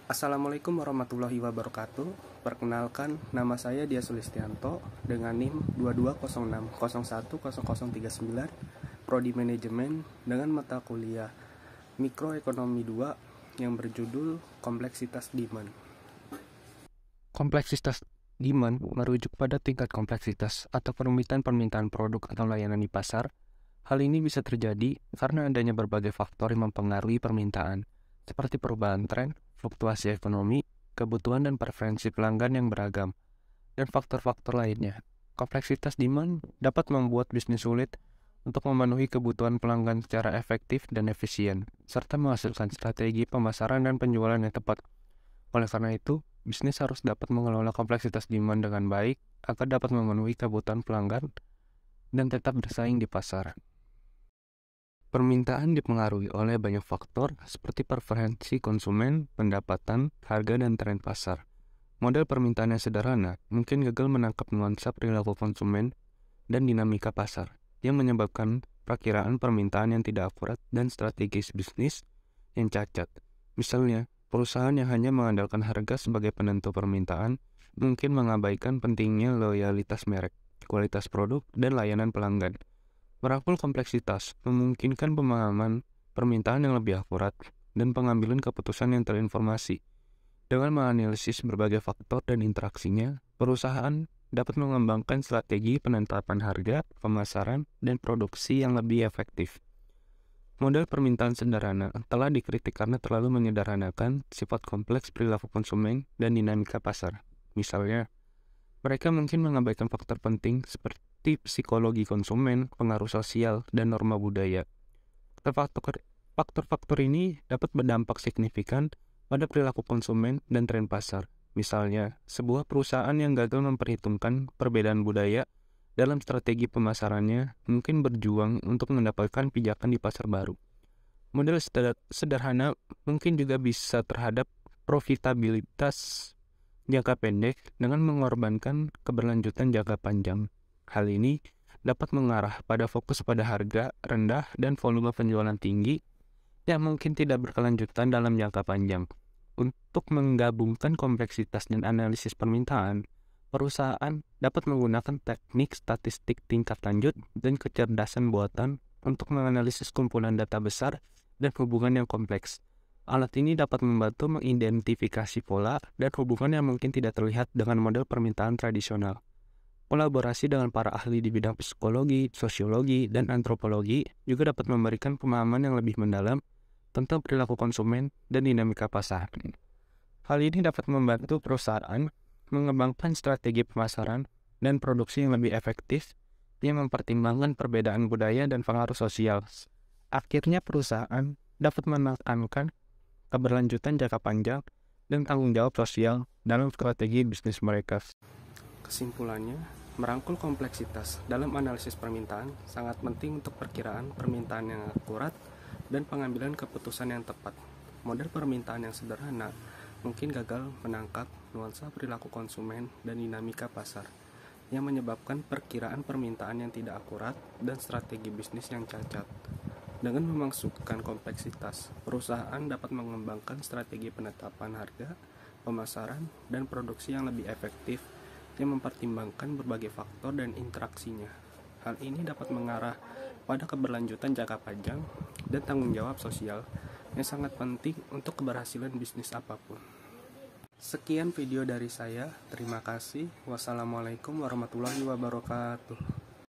Assalamualaikum warahmatullahi wabarakatuh. Perkenalkan, nama saya Dia Sulistianto dengan NIM 2206010039, Prodi Manajemen dengan mata kuliah Mikroekonomi 2 yang berjudul Kompleksitas Demand. Kompleksitas demand merujuk pada tingkat kompleksitas atau permintaan produk atau layanan di pasar. Hal ini bisa terjadi karena adanya berbagai faktor yang mempengaruhi permintaan, seperti perubahan tren, fluktuasi ekonomi, kebutuhan dan preferensi pelanggan yang beragam, dan faktor-faktor lainnya. Kompleksitas demand dapat membuat bisnis sulit untuk memenuhi kebutuhan pelanggan secara efektif dan efisien, serta menghasilkan strategi pemasaran dan penjualan yang tepat. Oleh karena itu, bisnis harus dapat mengelola kompleksitas demand dengan baik agar dapat memenuhi kebutuhan pelanggan dan tetap bersaing di pasar. Permintaan dipengaruhi oleh banyak faktor seperti preferensi konsumen, pendapatan, harga, dan tren pasar. Model permintaan yang sederhana mungkin gagal menangkap nuansa perilaku konsumen dan dinamika pasar, yang menyebabkan perakiraan permintaan yang tidak akurat dan strategis bisnis yang cacat. Misalnya, perusahaan yang hanya mengandalkan harga sebagai penentu permintaan mungkin mengabaikan pentingnya loyalitas merek, kualitas produk, dan layanan pelanggan. Merangkul kompleksitas memungkinkan pemahaman permintaan yang lebih akurat dan pengambilan keputusan yang terinformasi. Dengan menganalisis berbagai faktor dan interaksinya, perusahaan dapat mengembangkan strategi penetapan harga, pemasaran, dan produksi yang lebih efektif. Model permintaan sederhana telah dikritik karena terlalu menyederhanakan sifat kompleks perilaku konsumen dan dinamika pasar. Misalnya, mereka mungkin mengabaikan faktor penting seperti psikologi konsumen, pengaruh sosial, dan norma budaya. Faktor-faktor ini dapat berdampak signifikan pada perilaku konsumen dan tren pasar. Misalnya, sebuah perusahaan yang gagal memperhitungkan perbedaan budaya dalam strategi pemasarannya mungkin berjuang untuk mendapatkan pijakan di pasar baru. Model sederhana mungkin juga bisa terhadap profitabilitas jangka pendek dengan mengorbankan keberlanjutan jangka panjang. Hal ini dapat mengarah pada fokus pada harga rendah dan volume penjualan tinggi yang mungkin tidak berkelanjutan dalam jangka panjang. Untuk menggabungkan kompleksitas dan analisis permintaan, perusahaan dapat menggunakan teknik statistik tingkat lanjut dan kecerdasan buatan untuk menganalisis kumpulan data besar dan hubungan yang kompleks. Alat ini dapat membantu mengidentifikasi pola dan hubungan yang mungkin tidak terlihat dengan model permintaan tradisional. Kolaborasi dengan para ahli di bidang psikologi, sosiologi, dan antropologi juga dapat memberikan pemahaman yang lebih mendalam tentang perilaku konsumen dan dinamika pasar. Hal ini dapat membantu perusahaan mengembangkan strategi pemasaran dan produksi yang lebih efektif yang mempertimbangkan perbedaan budaya dan pengaruh sosial. Akhirnya perusahaan dapat menekankan keberlanjutan jangka panjang dan tanggung jawab sosial dalam strategi bisnis mereka. Kesimpulannya, merangkul kompleksitas dalam analisis permintaan sangat penting untuk perkiraan permintaan yang akurat dan pengambilan keputusan yang tepat. Model permintaan yang sederhana mungkin gagal menangkap nuansa perilaku konsumen dan dinamika pasar, yang menyebabkan perkiraan permintaan yang tidak akurat dan strategi bisnis yang cacat. Dengan memasukkan kompleksitas, perusahaan dapat mengembangkan strategi penetapan harga, pemasaran, dan produksi yang lebih efektif yang mempertimbangkan berbagai faktor dan interaksinya. Hal ini dapat mengarah pada keberlanjutan jangka panjang dan tanggung jawab sosial yang sangat penting untuk keberhasilan bisnis apapun. Sekian video dari saya. Terima kasih. Wassalamualaikum warahmatullahi wabarakatuh.